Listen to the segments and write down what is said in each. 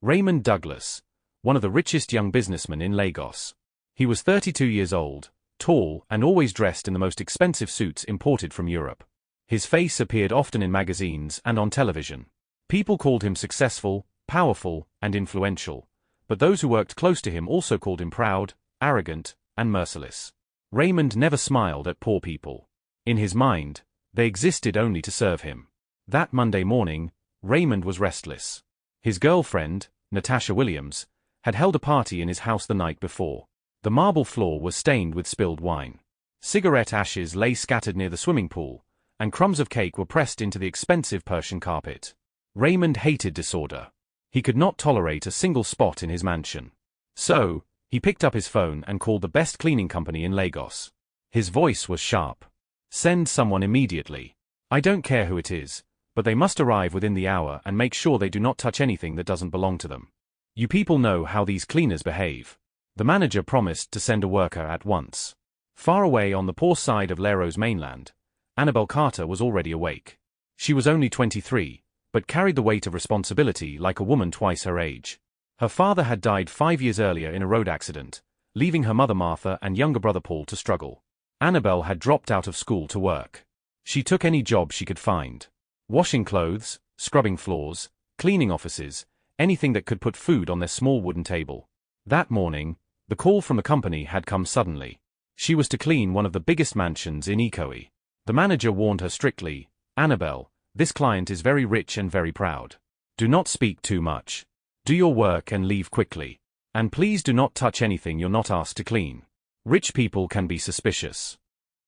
Raymond Douglas, one of the richest young businessmen in Lagos. He was 32 years old, tall, and always dressed in the most expensive suits imported from Europe. His face appeared often in magazines and on television. People called him successful, powerful, and influential, but those who worked close to him also called him proud, arrogant, and merciless. Raymond never smiled at poor people. In his mind, they existed only to serve him. That Monday morning, Raymond was restless. His girlfriend, Natasha Williams, had held a party in his house the night before. The marble floor was stained with spilled wine. Cigarette ashes lay scattered near the swimming pool, and crumbs of cake were pressed into the expensive Persian carpet. Raymond hated disorder. He could not tolerate a single spot in his mansion. So, he picked up his phone and called the best cleaning company in Lagos. His voice was sharp. "Send someone immediately. I don't care who it is, but they must arrive within the hour and make sure they do not touch anything that doesn't belong to them. You people know how these cleaners behave." The manager promised to send a worker at once. Far away on the poor side of Lagos mainland, Annabelle Carter was already awake. She was only 23, but carried the weight of responsibility like a woman twice her age. Her father had died 5 years earlier in a road accident, leaving her mother Martha and younger brother Paul to struggle. Annabelle had dropped out of school to work. She took any job she could find. Washing clothes, scrubbing floors, cleaning offices, anything that could put food on their small wooden table. That morning, the call from the company had come suddenly. She was to clean one of the biggest mansions in Ikoyi. The manager warned her strictly, "Annabelle, this client is very rich and very proud. Do not speak too much. Do your work and leave quickly. And please do not touch anything you're not asked to clean. Rich people can be suspicious."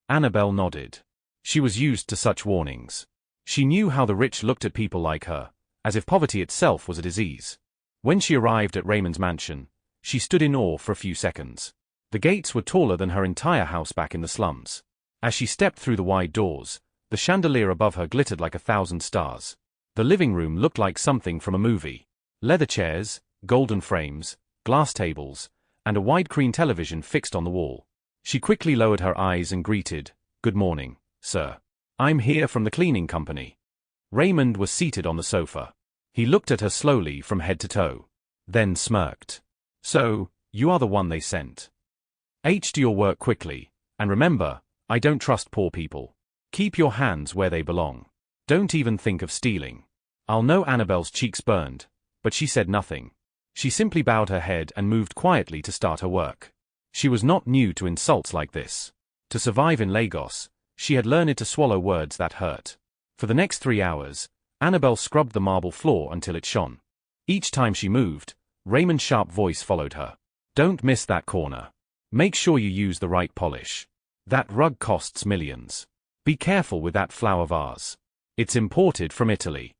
Annabelle nodded. She was used to such warnings. She knew how the rich looked at people like her, as if poverty itself was a disease. When she arrived at Raymond's mansion, she stood in awe for a few seconds. The gates were taller than her entire house back in the slums. As she stepped through the wide doors, the chandelier above her glittered like 1,000 stars. The living room looked like something from a movie. Leather chairs, golden frames, glass tables, and a widescreen television fixed on the wall. She quickly lowered her eyes and greeted, "Good morning, sir. I'm here from the cleaning company." Raymond was seated on the sofa. He looked at her slowly from head to toe, then smirked. "So, you are the one they sent. Do your work quickly, and remember, I don't trust poor people. Keep your hands where they belong. Don't even think of stealing." I'll know Annabelle's cheeks burned, but she said nothing. She simply bowed her head and moved quietly to start her work. She was not new to insults like this. To survive in Lagos, she had learned to swallow words that hurt. For the next 3 hours, Annabelle scrubbed the marble floor until it shone. Each time she moved, Raymond's sharp voice followed her. "Don't miss that corner. Make sure you use the right polish. That rug costs millions. Be careful with that flower vase. It's imported from Italy."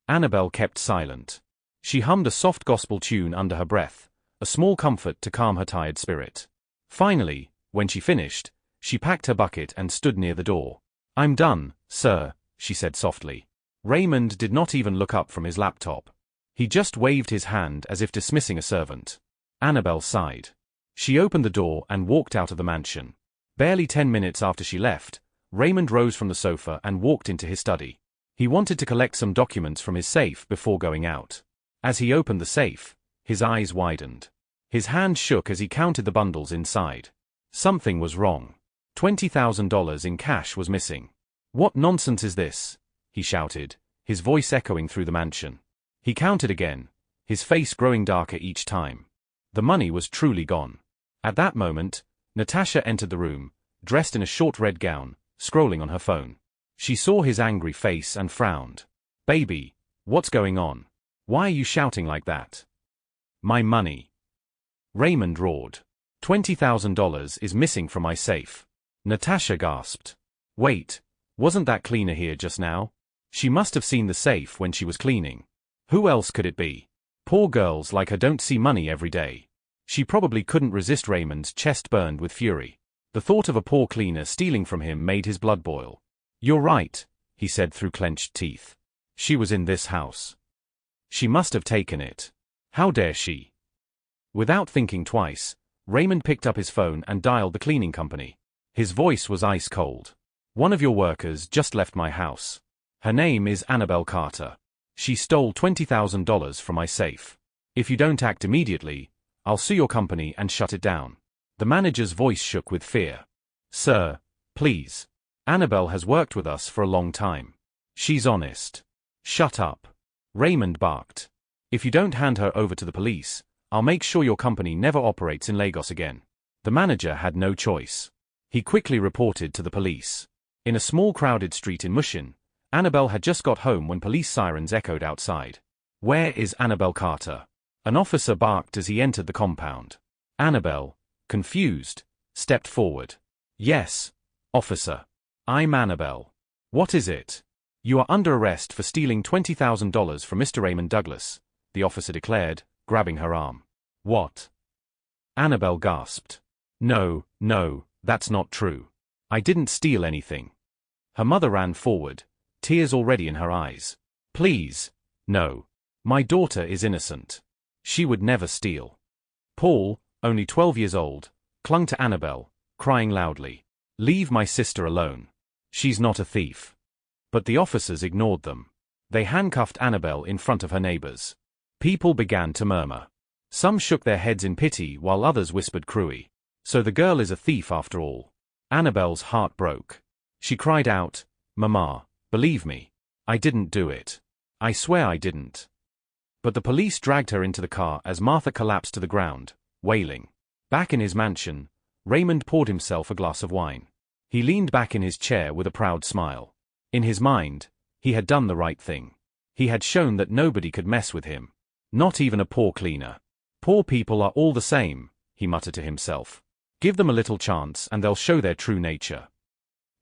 Annabelle kept silent. She hummed a soft gospel tune under her breath, a small comfort to calm her tired spirit. Finally, when she finished, she packed her bucket and stood near the door. "I'm done, sir," she said softly. Raymond did not even look up from his laptop. He just waved his hand as if dismissing a servant. Annabelle sighed. She opened the door and walked out of the mansion. Barely 10 minutes after she left, Raymond rose from the sofa and walked into his study. He wanted to collect some documents from his safe before going out. As he opened the safe, his eyes widened. His hand shook as he counted the bundles inside. Something was wrong. $20,000 in cash was missing. "What nonsense is this?" he shouted, his voice echoing through the mansion. He counted again, his face growing darker each time. The money was truly gone. At that moment, Natasha entered the room, dressed in a short red gown, scrolling on her phone. She saw his angry face and frowned. "Baby, what's going on? Why are you shouting like that?" "My money," Raymond roared. $20,000 is missing from my safe." Natasha gasped. "Wait, wasn't that cleaner here just now?" She must have seen the safe when she was cleaning. Who else could it be? Poor girls like her don't see money every day. She probably couldn't resist. Raymond's chest burned with fury. The thought of a poor cleaner stealing from him made his blood boil. "You're right," he said through clenched teeth. "She was in this house. She must have taken it. How dare she?" Without thinking twice, Raymond picked up his phone and dialed the cleaning company. His voice was ice cold. "One of your workers just left my house. Her name is Annabelle Carter. She stole $20,000 from my safe. If you don't act immediately, I'll sue your company and shut it down. The manager's voice shook with fear. Sir, please. Annabelle has worked with us for a long time. She's honest. Shut up. Raymond barked. If you don't hand her over to the police, I'll make sure your company never operates in Lagos again. The manager had no choice. He quickly reported to the police. In a small crowded street in Mushin, Annabelle had just got home when police sirens echoed outside. Where is Annabelle Carter? An officer barked as he entered the compound. Annabelle, confused, stepped forward. Yes, officer. I'm Annabelle. What is it? You are under arrest for stealing $20,000 from Mr. Raymond Douglas, the officer declared, grabbing her arm. What? Annabelle gasped. No, that's not true. I didn't steal anything. Her mother ran forward, tears already in her eyes. Please, no. My daughter is innocent. She would never steal. Paul, only 12 years old, clung to Annabelle, crying loudly. Leave my sister alone. She's not a thief. But the officers ignored them. They handcuffed Annabelle in front of her neighbors. People began to murmur. Some shook their heads in pity while others whispered cruelly. So the girl is a thief after all. Annabelle's heart broke. She cried out, Mama, believe me. I didn't do it. I swear I didn't. But the police dragged her into the car as Martha collapsed to the ground, wailing. Back in his mansion, Raymond poured himself a glass of wine. He leaned back in his chair with a proud smile. In his mind, he had done the right thing. He had shown that nobody could mess with him. Not even a poor cleaner. Poor people are all the same, he muttered to himself. Give them a little chance and they'll show their true nature.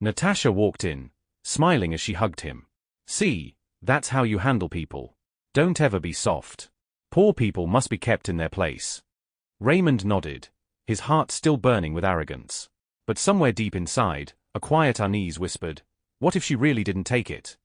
Natasha walked in, smiling as she hugged him. See, that's how you handle people. Don't ever be soft. Poor people must be kept in their place. Raymond nodded, his heart still burning with arrogance. But somewhere deep inside, a quiet unease whispered, what if she really didn't take it?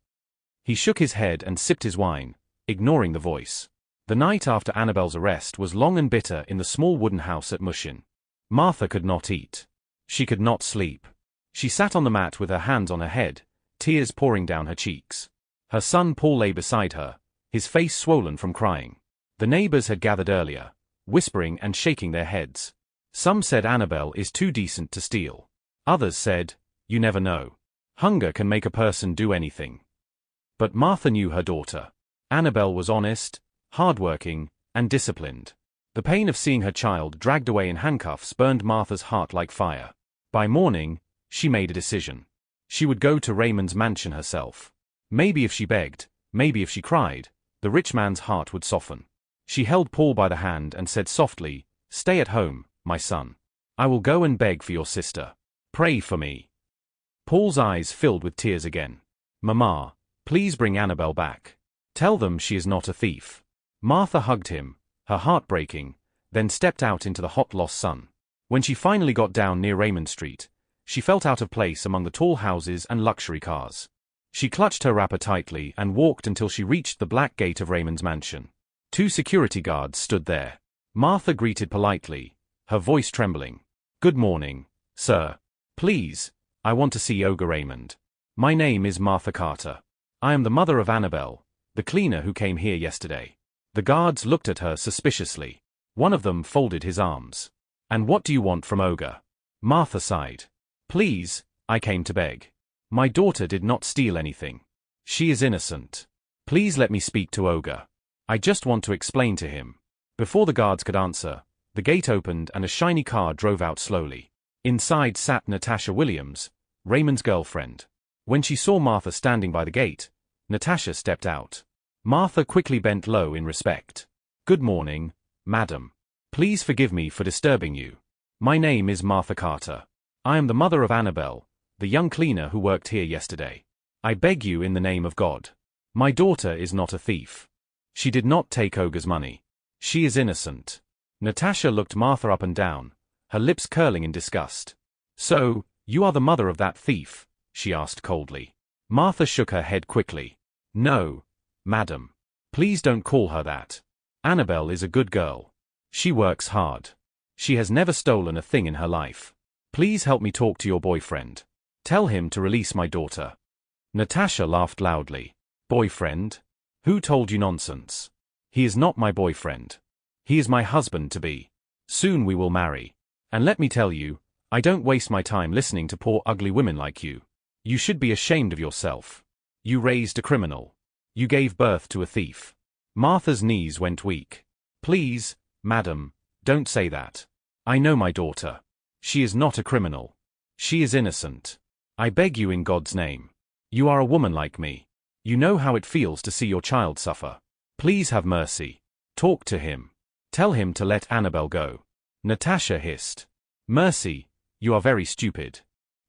He shook his head and sipped his wine, ignoring the voice. The night after Annabelle's arrest was long and bitter in the small wooden house at Mushin. Martha could not eat. She could not sleep. She sat on the mat with her hands on her head, tears pouring down her cheeks. Her son Paul lay beside her, his face swollen from crying. The neighbors had gathered earlier, whispering and shaking their heads. Some said Annabelle is too decent to steal. Others said, you never know. Hunger can make a person do anything. But Martha knew her daughter. Annabelle was honest, hardworking, and disciplined. The pain of seeing her child dragged away in handcuffs burned Martha's heart like fire. By morning, she made a decision. She would go to Raymond's mansion herself. Maybe if she begged, maybe if she cried, the rich man's heart would soften. She held Paul by the hand and said softly, stay at home, my son. I will go and beg for your sister. Pray for me. Paul's eyes filled with tears again. Mama, please bring Annabelle back. Tell them she is not a thief. Martha hugged him, her heart breaking, then stepped out into the hot lost sun. When she finally got down near Raymond Street, she felt out of place among the tall houses and luxury cars. She clutched her wrapper tightly and walked until she reached the black gate of Raymond's mansion. 2 security guards stood there. Martha greeted politely, her voice trembling. Good morning, sir. Please, I want to see Olga Raymond. My name is Martha Carter. I am the mother of Annabelle, the cleaner who came here yesterday. The guards looked at her suspiciously. One of them folded his arms. And what do you want from Olga? Martha sighed. Please, I came to beg. My daughter did not steal anything. She is innocent. Please let me speak to Olga. I just want to explain to him. Before the guards could answer, the gate opened and a shiny car drove out slowly. Inside sat Natasha Williams, Raymond's girlfriend. When she saw Martha standing by the gate, Natasha stepped out. Martha quickly bent low in respect. Good morning, madam. Please forgive me for disturbing you. My name is Martha Carter. I am the mother of Annabelle, the young cleaner who worked here yesterday. I beg you in the name of God. My daughter is not a thief. She did not take Olga's money. She is innocent. Natasha looked Martha up and down, her lips curling in disgust. So, you are the mother of that thief? She asked coldly. Martha shook her head quickly. No, madam. Please don't call her that. Annabelle is a good girl. She works hard. She has never stolen a thing in her life. Please help me talk to your boyfriend. Tell him to release my daughter. Natasha laughed loudly. Boyfriend? Who told you nonsense? He is not my boyfriend. He is my husband-to-be. Soon we will marry. And let me tell you, I don't waste my time listening to poor ugly women like you. You should be ashamed of yourself. You raised a criminal. You gave birth to a thief. Martha's knees went weak. Please, madam, don't say that. I know my daughter. She is not a criminal. She is innocent. I beg you in God's name. You are a woman like me. You know how it feels to see your child suffer. Please have mercy. Talk to him. Tell him to let Annabelle go. Natasha hissed. Mercy, you are very stupid.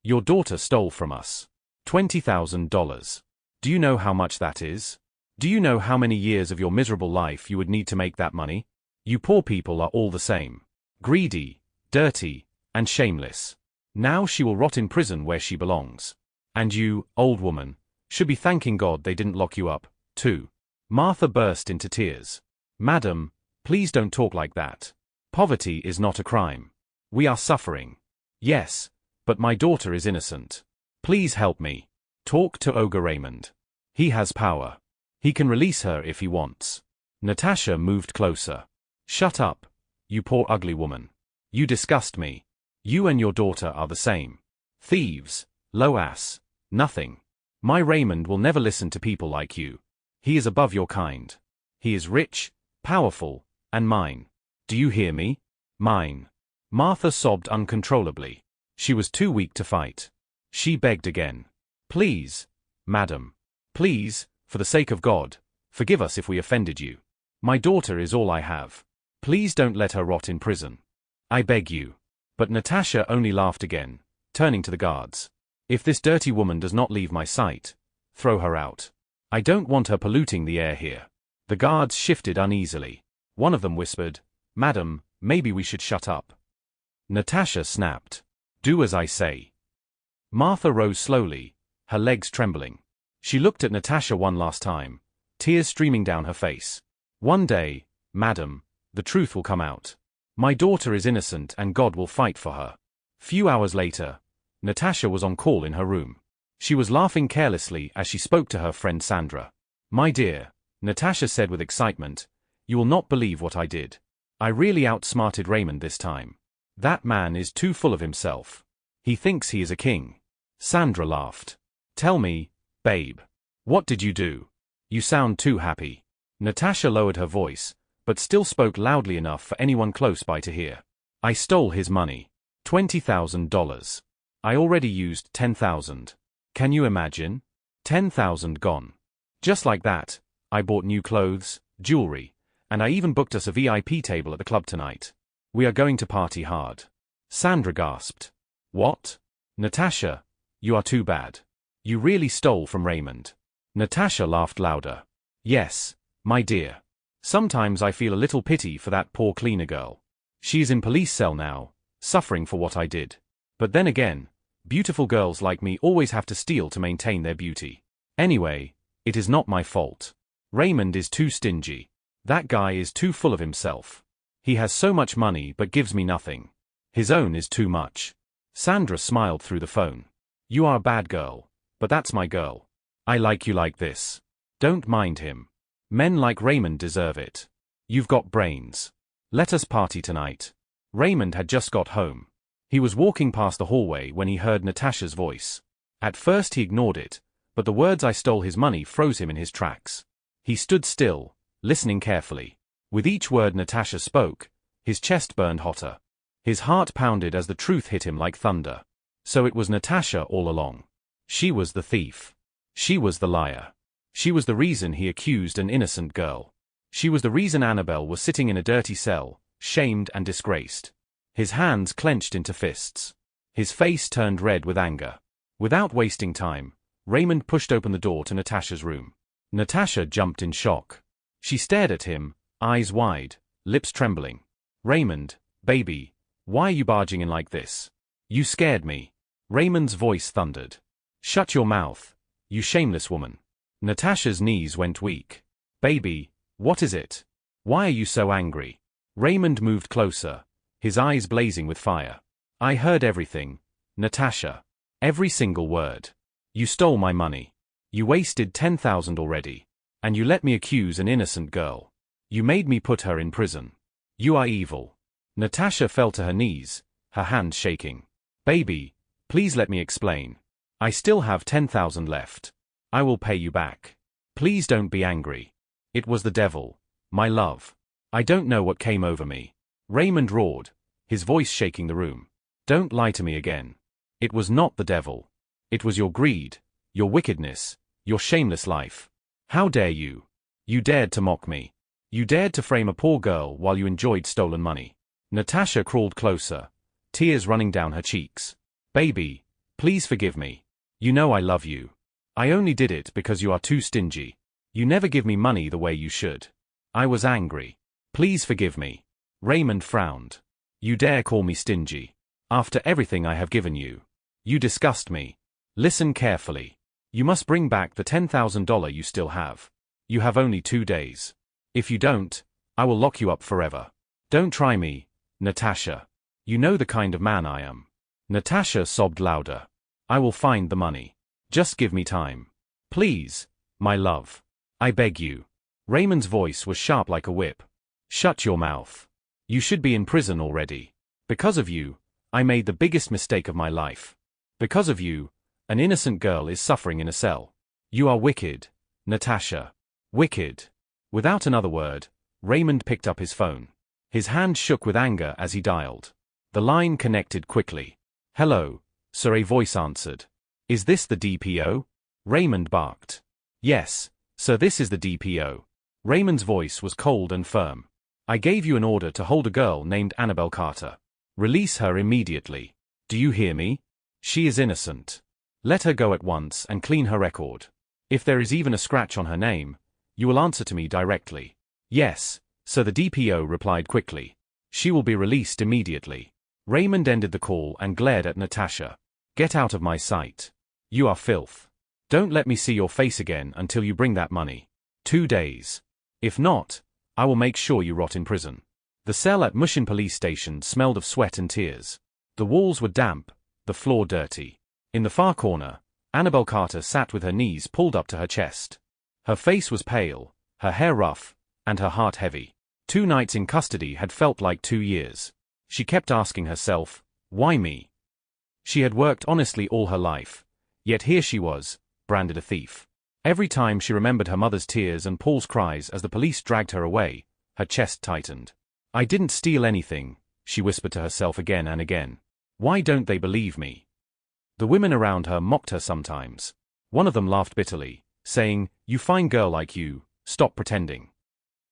Your daughter stole from us. $20,000. Do you know how much that is? Do you know how many years of your miserable life you would need to make that money? You poor people are all the same. Greedy, dirty, and shameless. Now she will rot in prison where she belongs. And you, old woman, should be thanking God they didn't lock you up, too. Martha burst into tears. Madam, please don't talk like that. Poverty is not a crime. We are suffering. Yes, but my daughter is innocent. Please help me. Talk to Ogre Raymond. He has power. He can release her if he wants. Natasha moved closer. Shut up, you poor ugly woman. You disgust me. You and your daughter are the same. Thieves, low ass, nothing. My Raymond will never listen to people like you. He is above your kind. He is rich, powerful, and mine. Do you hear me? Mine. Martha sobbed uncontrollably. She was too weak to fight. She begged again. Please, madam. Please, for the sake of God, forgive us if we offended you. My daughter is all I have. Please don't let her rot in prison. I beg you. But Natasha only laughed again, turning to the guards. If this dirty woman does not leave my sight, throw her out. I don't want her polluting the air here. The guards shifted uneasily. One of them whispered, Madam, maybe we should shut up. Natasha snapped. Do as I say. Martha rose slowly, her legs trembling. She looked at Natasha one last time, tears streaming down her face. One day, madam, the truth will come out. My daughter is innocent and God will fight for her. Few hours later, Natasha was on call in her room. She was laughing carelessly as she spoke to her friend Sandra. My dear, Natasha said with excitement, you will not believe what I did. I really outsmarted Raymond this time. That man is too full of himself. He thinks he is a king. Sandra laughed. Tell me, babe, what did you do? You sound too happy. Natasha lowered her voice, but still spoke loudly enough for anyone close by to hear. I stole his money. $20,000. I already used $10,000. Can you imagine? $10,000 gone. Just like that, I bought new clothes, jewelry, and I even booked us a VIP table at the club tonight. We are going to party hard. Sandra gasped. What? Natasha, you are too bad. You really stole from Raymond. Natasha laughed louder. Yes, my dear. Sometimes I feel a little pity for that poor cleaner girl. She is in police cell now, suffering for what I did. But then again, beautiful girls like me always have to steal to maintain their beauty. Anyway, it is not my fault. Raymond is too stingy. That guy is too full of himself. He has so much money but gives me nothing. His own is too much. Sandra smiled through the phone. You are a bad girl, but that's my girl. I like you like this. Don't mind him. Men like Raymond deserve it. You've got brains. Let us party tonight. Raymond had just got home. He was walking past the hallway when he heard Natasha's voice. At first he ignored it, but the words I stole his money froze him in his tracks. He stood still, listening carefully. With each word Natasha spoke, his chest burned hotter. His heart pounded as the truth hit him like thunder. So it was Natasha all along. She was the thief. She was the liar. She was the reason he accused an innocent girl. She was the reason Annabelle was sitting in a dirty cell, shamed and disgraced. His hands clenched into fists. His face turned red with anger. Without wasting time, Raymond pushed open the door to Natasha's room. Natasha jumped in shock. She stared at him, eyes wide, lips trembling. Raymond, baby, why are you barging in like this? You scared me. Raymond's voice thundered. Shut your mouth, you shameless woman. Natasha's knees went weak. Baby, what is it? Why are you so angry? Raymond moved closer, his eyes blazing with fire. I heard everything, Natasha. Every single word. You stole my money. You wasted $10,000 already. And you let me accuse an innocent girl. You made me put her in prison. You are evil. Natasha fell to her knees, her hands shaking. Baby, please let me explain. I still have 10,000 left. I will pay you back. Please don't be angry. It was the devil, my love. I don't know what came over me. Raymond roared, his voice shaking the room. Don't lie to me again. It was not the devil. It was your greed, your wickedness, your shameless life. How dare you? You dared to mock me. You dared to frame a poor girl while you enjoyed stolen money. Natasha crawled closer, tears running down her cheeks. Baby, please forgive me. You know I love you. I only did it because you are too stingy. You never give me money the way you should. I was angry. Please forgive me. Raymond frowned. You dare call me stingy? After everything I have given you. You disgust me. Listen carefully. You must bring back the $10,000 you still have. You have only 2 days. If you don't, I will lock you up forever. Don't try me, Natasha. You know the kind of man I am. Natasha sobbed louder. I will find the money. Just give me time. Please, my love. I beg you. Raymond's voice was sharp like a whip. Shut your mouth. You should be in prison already. Because of you, I made the biggest mistake of my life. Because of you, an innocent girl is suffering in a cell. You are wicked, Natasha. Wicked. Without another word, Raymond picked up his phone. His hand shook with anger as he dialed. The line connected quickly. Hello, sir, a voice answered. Is this the DPO? Raymond barked. Yes, sir, this is the DPO. Raymond's voice was cold and firm. I gave you an order to hold a girl named Annabelle Carter. Release her immediately. Do you hear me? She is innocent. Let her go at once and clean her record. If there is even a scratch on her name, you will answer to me directly. Yes, sir, the DPO replied quickly. She will be released immediately. Raymond ended the call and glared at Natasha. Get out of my sight. You are filth. Don't let me see your face again until you bring that money. 2 days. If not, I will make sure you rot in prison. The cell at Mushin police station smelled of sweat and tears. The walls were damp, the floor dirty. In the far corner, Annabelle Carter sat with her knees pulled up to her chest. Her face was pale, her hair rough, and her heart heavy. 2 nights in custody had felt like 2 years. She kept asking herself, why me? She had worked honestly all her life, yet here she was, branded a thief. Every time she remembered her mother's tears and Paul's cries as the police dragged her away, her chest tightened. I didn't steal anything, she whispered to herself again and again. Why don't they believe me? The women around her mocked her sometimes. One of them laughed bitterly, saying, you fine girl like you, stop pretending.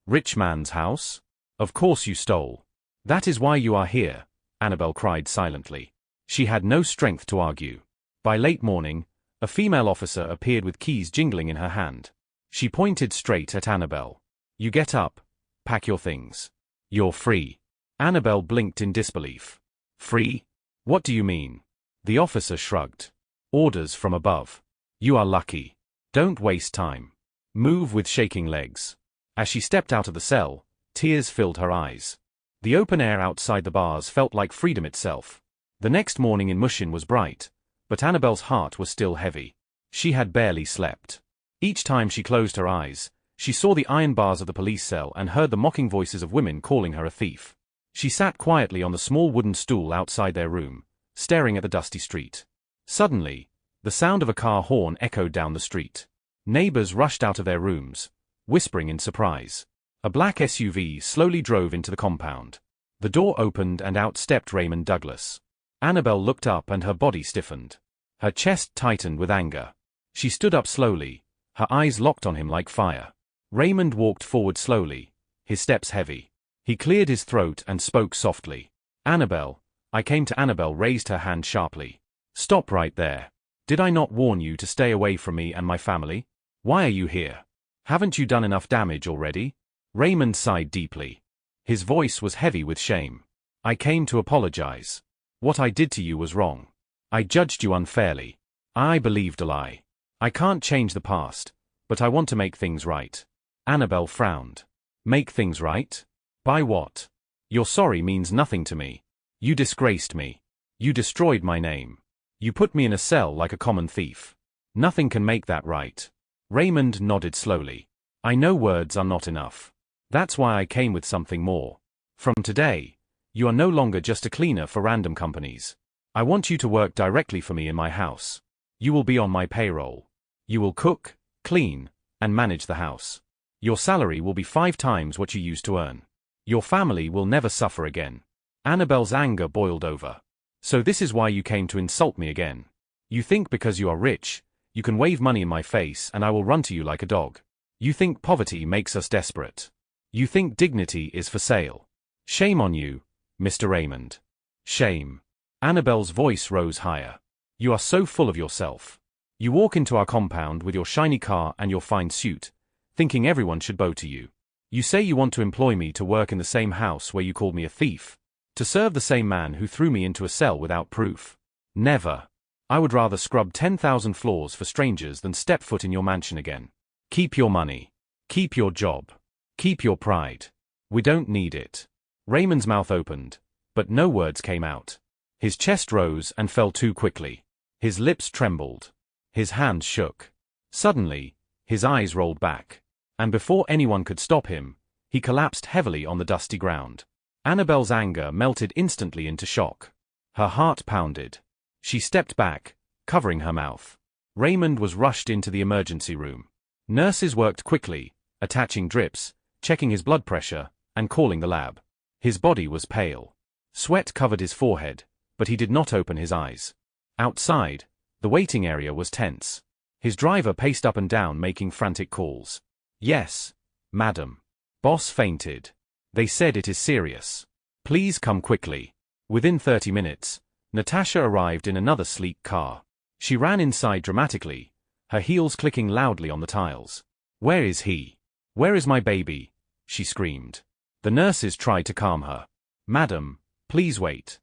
Rich man's house? Of course you stole. That is why you are here, Annabelle cried silently. She had no strength to argue. By late morning, a female officer appeared with keys jingling in her hand. She pointed straight at Annabelle. You get up, pack your things. You're free. Annabelle blinked in disbelief. Free? What do you mean? The officer shrugged. Orders from above. You are lucky. Don't waste time. Move with shaking legs. As she stepped out of the cell, tears filled her eyes. The open air outside the bars felt like freedom itself. The next morning in Mushin was bright, but Annabelle's heart was still heavy. She had barely slept. Each time she closed her eyes, she saw the iron bars of the police cell and heard the mocking voices of women calling her a thief. She sat quietly on the small wooden stool outside their room, staring at the dusty street. Suddenly, the sound of a car horn echoed down the street. Neighbors rushed out of their rooms, whispering in surprise. A black SUV slowly drove into the compound. The door opened and out stepped Raymond Douglas. Annabelle looked up and her body stiffened. Her chest tightened with anger. She stood up slowly, her eyes locked on him like fire. Raymond walked forward slowly, his steps heavy. He cleared his throat and spoke softly. Annabelle, I came to. Annabelle raised her hand sharply. Stop right there. Did I not warn you to stay away from me and my family? Why are you here? Haven't you done enough damage already? Raymond sighed deeply. His voice was heavy with shame. I came to apologize. What I did to you was wrong. I judged you unfairly. I believed a lie. I can't change the past, but I want to make things right. Annabelle frowned. Make things right? By what? Your sorry means nothing to me. You disgraced me. You destroyed my name. You put me in a cell like a common thief. Nothing can make that right. Raymond nodded slowly. I know words are not enough. That's why I came with something more. From today, you are no longer just a cleaner for random companies. I want you to work directly for me in my house. You will be on my payroll. You will cook, clean, and manage the house. Your salary will be 5 times what you used to earn. Your family will never suffer again. Annabelle's anger boiled over. So this is why you came to insult me again. You think because you are rich, you can wave money in my face and I will run to you like a dog. You think poverty makes us desperate. You think dignity is for sale. Shame on you, Mr. Raymond. Shame. Annabelle's voice rose higher. You are so full of yourself. You walk into our compound with your shiny car and your fine suit, thinking everyone should bow to you. You say you want to employ me to work in the same house where you called me a thief, to serve the same man who threw me into a cell without proof. Never. I would rather scrub 10,000 floors for strangers than step foot in your mansion again. Keep your money. Keep your job. Keep your pride. We don't need it. Raymond's mouth opened, but no words came out. His chest rose and fell too quickly. His lips trembled. His hands shook. Suddenly, his eyes rolled back, and before anyone could stop him, he collapsed heavily on the dusty ground. Annabelle's anger melted instantly into shock. Her heart pounded. She stepped back, covering her mouth. Raymond was rushed into the emergency room. Nurses worked quickly, attaching drips, checking his blood pressure, and calling the lab. His body was pale. Sweat covered his forehead, but he did not open his eyes. Outside, the waiting area was tense. His driver paced up and down making frantic calls. Yes, madam. Boss fainted. They said it is serious. Please come quickly. Within 30 minutes, Natasha arrived in another sleek car. She ran inside dramatically, her heels clicking loudly on the tiles. Where is he? Where is my baby? She screamed. The nurses tried to calm her. Madam, please wait.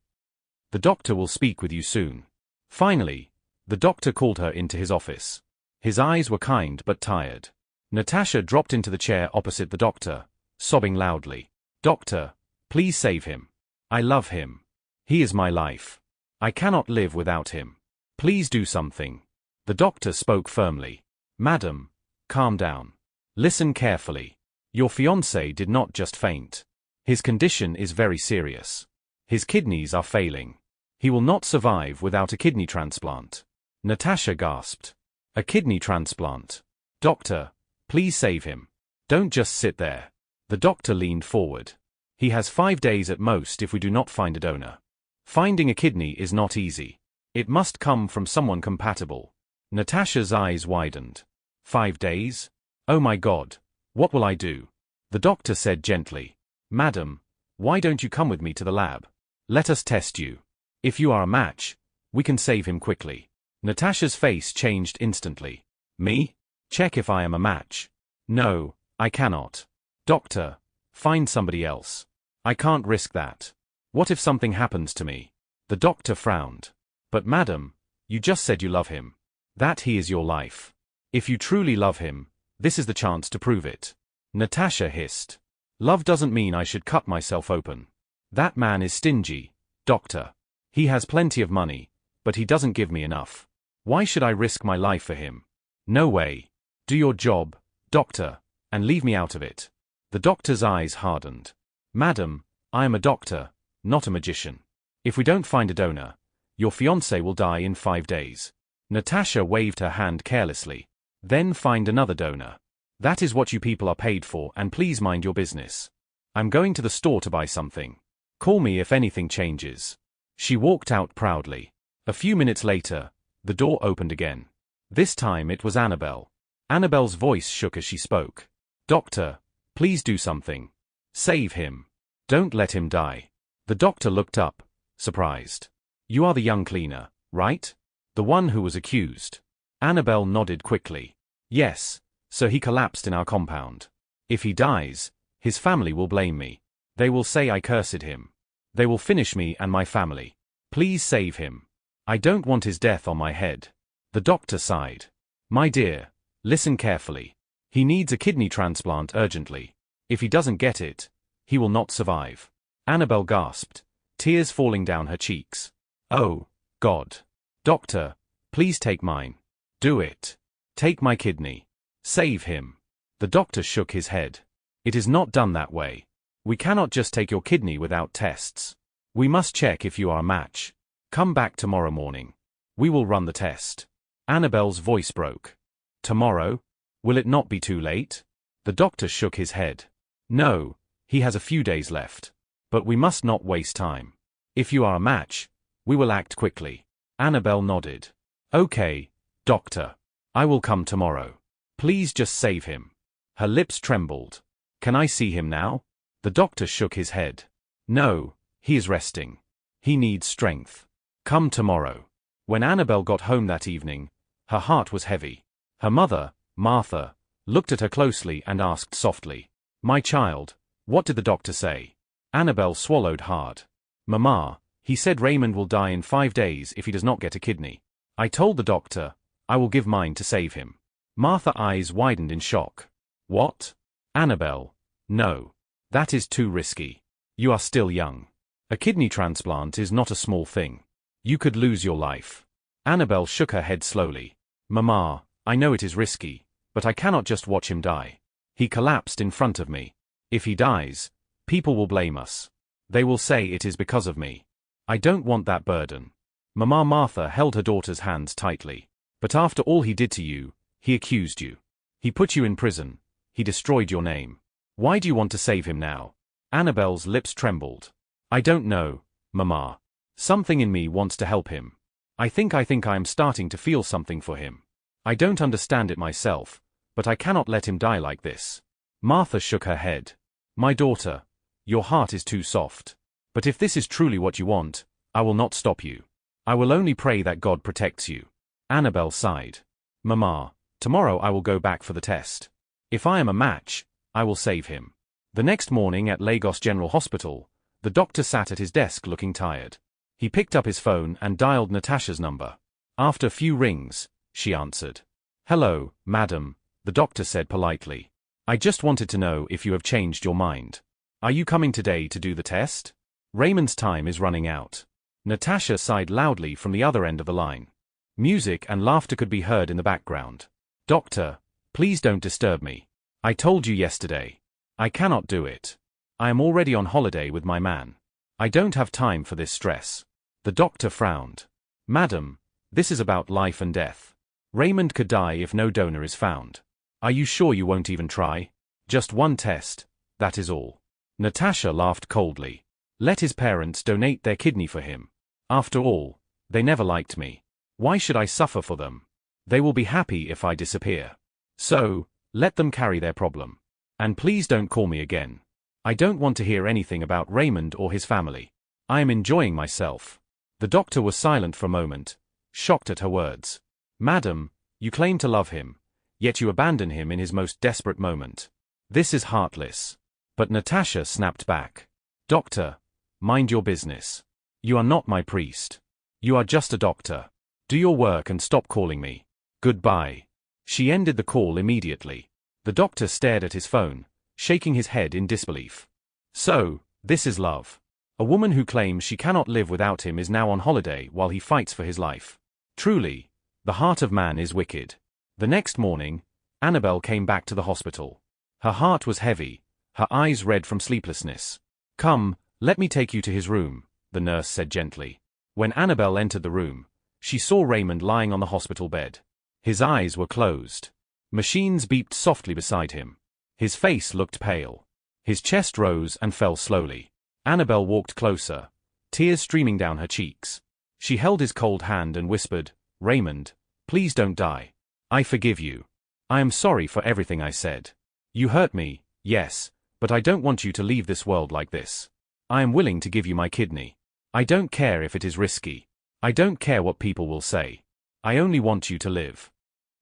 The doctor will speak with you soon. Finally, the doctor called her into his office. His eyes were kind but tired. Natasha dropped into the chair opposite the doctor, sobbing loudly. Doctor, please save him. I love him. He is my life. I cannot live without him. Please do something. The doctor spoke firmly. Madam, calm down. Listen carefully. Your fiancé did not just faint. His condition is very serious. His kidneys are failing. He will not survive without a kidney transplant. Natasha gasped. A kidney transplant. Doctor, please save him. Don't just sit there. The doctor leaned forward. He has 5 days at most if we do not find a donor. Finding a kidney is not easy. It must come from someone compatible. Natasha's eyes widened. 5 days? Oh my God. What will I do? The doctor said gently. Madam, why don't you come with me to the lab? Let us test you. If you are a match, we can save him quickly. Natasha's face changed instantly. Me? Check if I am a match. No, I cannot. Doctor, find somebody else. I can't risk that. What if something happens to me? The doctor frowned. But madam, you just said you love him. That he is your life. If you truly love him, this is the chance to prove it. Natasha hissed. Love doesn't mean I should cut myself open. That man is stingy, doctor. He has plenty of money, but he doesn't give me enough. Why should I risk my life for him? No way. Do your job, doctor, and leave me out of it. The doctor's eyes hardened. Madam, I am a doctor, not a magician. If we don't find a donor, your fiancé will die in 5 days. Natasha waved her hand carelessly. Then find another donor. That is what you people are paid for, and please mind your business. I'm going to the store to buy something. Call me if anything changes. She walked out proudly. A few minutes later, the door opened again. This time it was Annabelle. Annabelle's voice shook as she spoke. Doctor, please do something. Save him. Don't let him die. The doctor looked up, surprised. You are the young cleaner, right? The one who was accused. Annabelle nodded quickly. Yes, so he collapsed in our compound. If he dies, his family will blame me. They will say I cursed him. They will finish me and my family. Please save him. I don't want his death on my head. The doctor sighed. My dear, listen carefully. He needs a kidney transplant urgently. If he doesn't get it, he will not survive. Annabelle gasped, tears falling down her cheeks. Oh, God. Doctor, please take mine. Do it. Take my kidney. Save him. The doctor shook his head. It is not done that way. We cannot just take your kidney without tests. We must check if you are a match. Come back tomorrow morning. We will run the test. Annabelle's voice broke. Tomorrow? Will it not be too late? The doctor shook his head. No, he has a few days left. But we must not waste time. If you are a match, we will act quickly. Annabelle nodded. Okay, doctor. I will come tomorrow. Please just save him. Her lips trembled. Can I see him now? The doctor shook his head. No, he is resting. He needs strength. Come tomorrow. When Annabelle got home that evening, her heart was heavy. Her mother, Martha, looked at her closely and asked softly, "My child, what did the doctor say?" Annabelle swallowed hard. "Mama, he said Raymond will die in 5 days if he does not get a kidney. I told the doctor, I will give mine to save him." Martha's eyes widened in shock. What? Annabelle, no. That is too risky. You are still young. A kidney transplant is not a small thing. You could lose your life. Annabelle shook her head slowly. Mama, I know it is risky, but I cannot just watch him die. He collapsed in front of me. If he dies, people will blame us. They will say it is because of me. I don't want that burden. Mama Martha held her daughter's hands tightly. But after all he did to you, he accused you. He put you in prison. He destroyed your name. Why do you want to save him now? Annabelle's lips trembled. I don't know, Mama. Something in me wants to help him. I think I am starting to feel something for him. I don't understand it myself, but I cannot let him die like this. Martha shook her head. My daughter, your heart is too soft. But if this is truly what you want, I will not stop you. I will only pray that God protects you. Annabelle sighed. Mama, tomorrow I will go back for the test. If I am a match, I will save him. The next morning at Lagos General Hospital, the doctor sat at his desk looking tired. He picked up his phone and dialed Natasha's number. After a few rings, she answered. Hello, madam, the doctor said politely. I just wanted to know if you have changed your mind. Are you coming today to do the test? Raymond's time is running out. Natasha sighed loudly from the other end of the line. Music and laughter could be heard in the background. Doctor, please don't disturb me. I told you yesterday. I cannot do it. I am already on holiday with my man. I don't have time for this stress. The doctor frowned. Madam, this is about life and death. Raymond could die if no donor is found. Are you sure you won't even try? Just one test, that is all. Natasha laughed coldly. Let his parents donate their kidney for him. After all, they never liked me. Why should I suffer for them? They will be happy if I disappear. So, let them carry their problem. And please don't call me again. I don't want to hear anything about Raymond or his family. I am enjoying myself. The doctor was silent for a moment, shocked at her words. Madam, you claim to love him, yet you abandon him in his most desperate moment. This is heartless. But Natasha snapped back. Doctor, mind your business. You are not my priest. You are just a doctor. Do your work and stop calling me. Goodbye. She ended the call immediately. The doctor stared at his phone, shaking his head in disbelief. So, this is love. A woman who claims she cannot live without him is now on holiday while he fights for his life. Truly, the heart of man is wicked. The next morning, Annabelle came back to the hospital. Her heart was heavy, her eyes red from sleeplessness. Come, let me take you to his room, the nurse said gently. When Annabelle entered the room, she saw Raymond lying on the hospital bed. His eyes were closed. Machines beeped softly beside him. His face looked pale. His chest rose and fell slowly. Annabelle walked closer, tears streaming down her cheeks. She held his cold hand and whispered, Raymond, please don't die. I forgive you. I am sorry for everything I said. You hurt me, yes, but I don't want you to leave this world like this. I am willing to give you my kidney. I don't care if it is risky. I don't care what people will say. I only want you to live.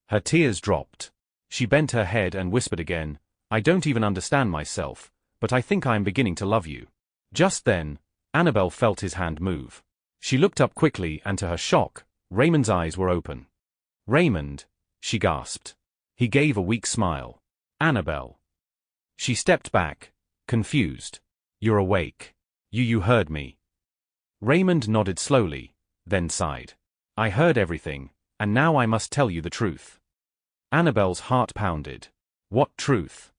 Her tears dropped. She bent her head and whispered again, I don't even understand myself, but I think I am beginning to love you. Just then, Annabelle felt his hand move. She looked up quickly and to her shock, Raymond's eyes were open. Raymond, she gasped. He gave a weak smile. Annabelle. She stepped back, confused. You're awake. You heard me. Raymond nodded slowly, then sighed. I heard everything, and now I must tell you the truth. Annabelle's heart pounded. What truth?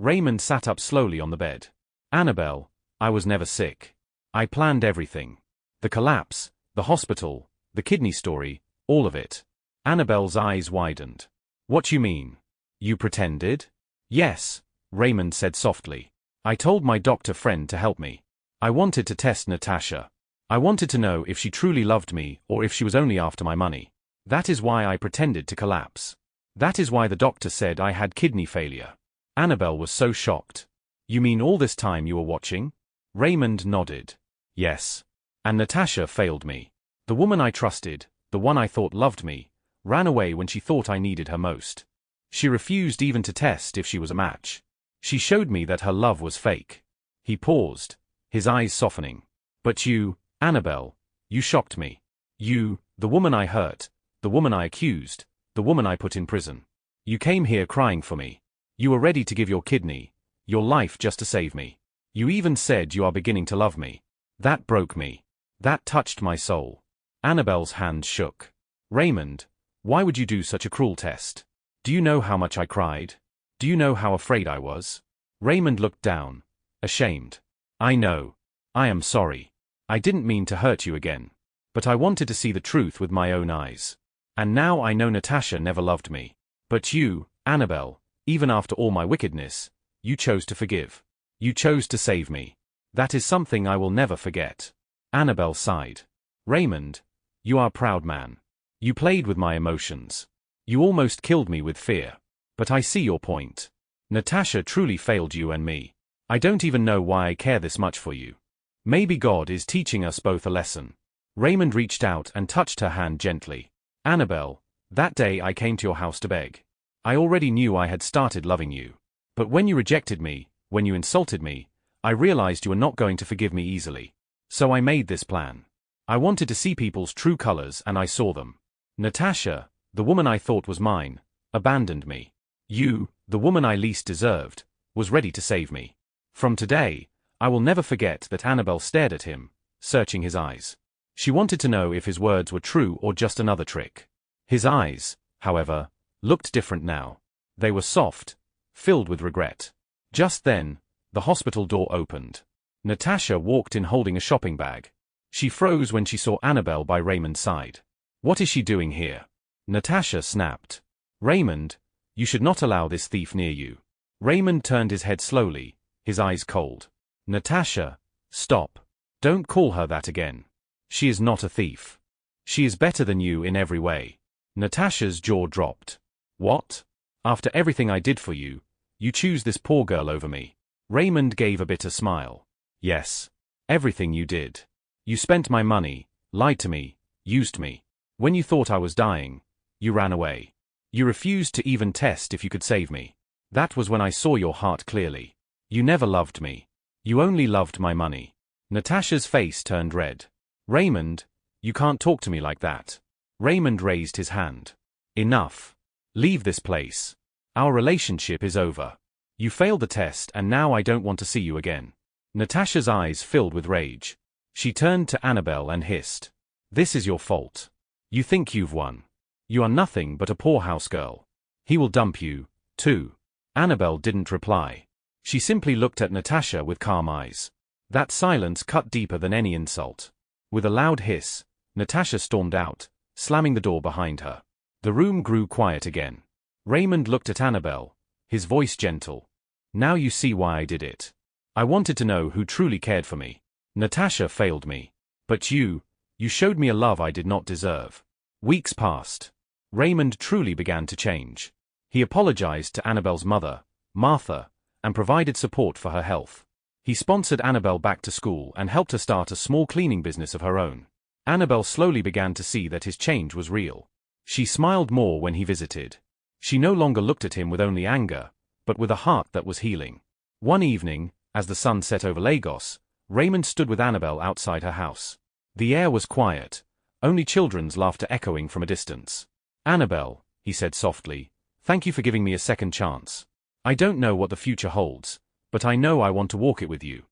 Raymond sat up slowly on the bed. Annabelle, I was never sick. I planned everything. The collapse, the hospital, the kidney story, all of it. Annabelle's eyes widened. What you mean? You pretended? Yes, Raymond said softly. I told my doctor friend to help me. I wanted to test Natasha. I wanted to know if she truly loved me or if she was only after my money. That is why I pretended to collapse. That is why the doctor said I had kidney failure. Annabelle was so shocked. You mean all this time you were watching? Raymond nodded. Yes. And Natasha failed me. The woman I trusted, the one I thought loved me, ran away when she thought I needed her most. She refused even to test if she was a match. She showed me that her love was fake. He paused, his eyes softening. But you, Annabelle, you shocked me. You, the woman I hurt, the woman I accused, the woman I put in prison. You came here crying for me. You were ready to give your kidney, your life just to save me. You even said you are beginning to love me. That broke me. That touched my soul. Annabelle's hand shook. Raymond, why would you do such a cruel test? Do you know how much I cried? Do you know how afraid I was? Raymond looked down, ashamed. I know. I am sorry. I didn't mean to hurt you again. But I wanted to see the truth with my own eyes. And now I know Natasha never loved me. But you, Annabelle, even after all my wickedness, you chose to forgive. You chose to save me. That is something I will never forget. Annabelle sighed. Raymond, you are a proud man. You played with my emotions. You almost killed me with fear. But I see your point. Natasha truly failed you and me. I don't even know why I care this much for you. Maybe God is teaching us both a lesson. Raymond reached out and touched her hand gently. Annabelle, that day I came to your house to beg. I already knew I had started loving you. But when you rejected me, when you insulted me, I realized you were not going to forgive me easily. So I made this plan. I wanted to see people's true colors and I saw them. Natasha, the woman I thought was mine, abandoned me. You, the woman I least deserved, was ready to save me. From today, I will never forget that Annabelle stared at him, searching his eyes. She wanted to know if his words were true or just another trick. His eyes, however, looked different now. They were soft, filled with regret. Just then, the hospital door opened. Natasha walked in holding a shopping bag. She froze when she saw Annabelle by Raymond's side. What is she doing here? Natasha snapped. Raymond, you should not allow this thief near you. Raymond turned his head slowly, his eyes cold. Natasha, stop. Don't call her that again. She is not a thief. She is better than you in every way. Natasha's jaw dropped. What? After everything I did for you, you choose this poor girl over me. Raymond gave a bitter smile. Yes. Everything you did. You spent my money, lied to me, used me. When you thought I was dying, you ran away. You refused to even test if you could save me. That was when I saw your heart clearly. You never loved me. You only loved my money. Natasha's face turned red. Raymond, you can't talk to me like that. Raymond raised his hand. Enough. Leave this place. Our relationship is over. You failed the test and now I don't want to see you again. Natasha's eyes filled with rage. She turned to Annabelle and hissed. This is your fault. You think you've won. You are nothing but a poor house girl. He will dump you, too. Annabelle didn't reply. She simply looked at Natasha with calm eyes. That silence cut deeper than any insult. With a loud hiss, Natasha stormed out, slamming the door behind her. The room grew quiet again. Raymond looked at Annabelle, his voice gentle. Now you see why I did it. I wanted to know who truly cared for me. Natasha failed me. But you showed me a love I did not deserve. Weeks passed. Raymond truly began to change. He apologized to Annabelle's mother, Martha, and provided support for her health. He sponsored Annabelle back to school and helped her start a small cleaning business of her own. Annabelle slowly began to see that his change was real. She smiled more when he visited. She no longer looked at him with only anger, but with a heart that was healing. One evening, as the sun set over Lagos, Raymond stood with Annabelle outside her house. The air was quiet, only children's laughter echoing from a distance. Annabelle, he said softly, thank you for giving me a second chance. I don't know what the future holds, but I know I want to walk it with you.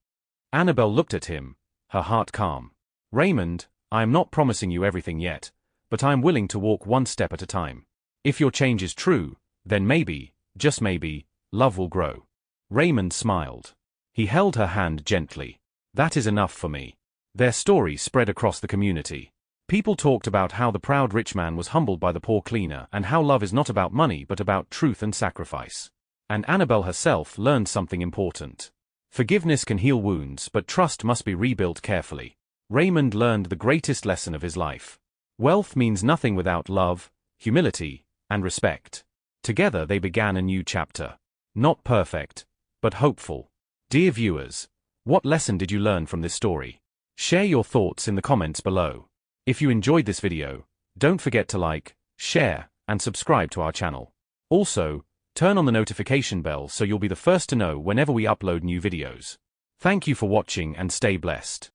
Annabelle looked at him, her heart calm. Raymond, I am not promising you everything yet, but I am willing to walk one step at a time. If your change is true, then maybe, just maybe, love will grow. Raymond smiled. He held her hand gently. "That is enough for me." Their story spread across the community. People talked about how the proud rich man was humbled by the poor cleaner and how love is not about money but about truth and sacrifice. And Annabelle herself learned something important. Forgiveness can heal wounds, but trust must be rebuilt carefully. Raymond learned the greatest lesson of his life. Wealth means nothing without love, humility, and respect. Together they began a new chapter. Not perfect, but hopeful. Dear viewers, what lesson did you learn from this story? Share your thoughts in the comments below. If you enjoyed this video, don't forget to like, share, and subscribe to our channel. Also, turn on the notification bell so you'll be the first to know whenever we upload new videos. Thank you for watching and stay blessed.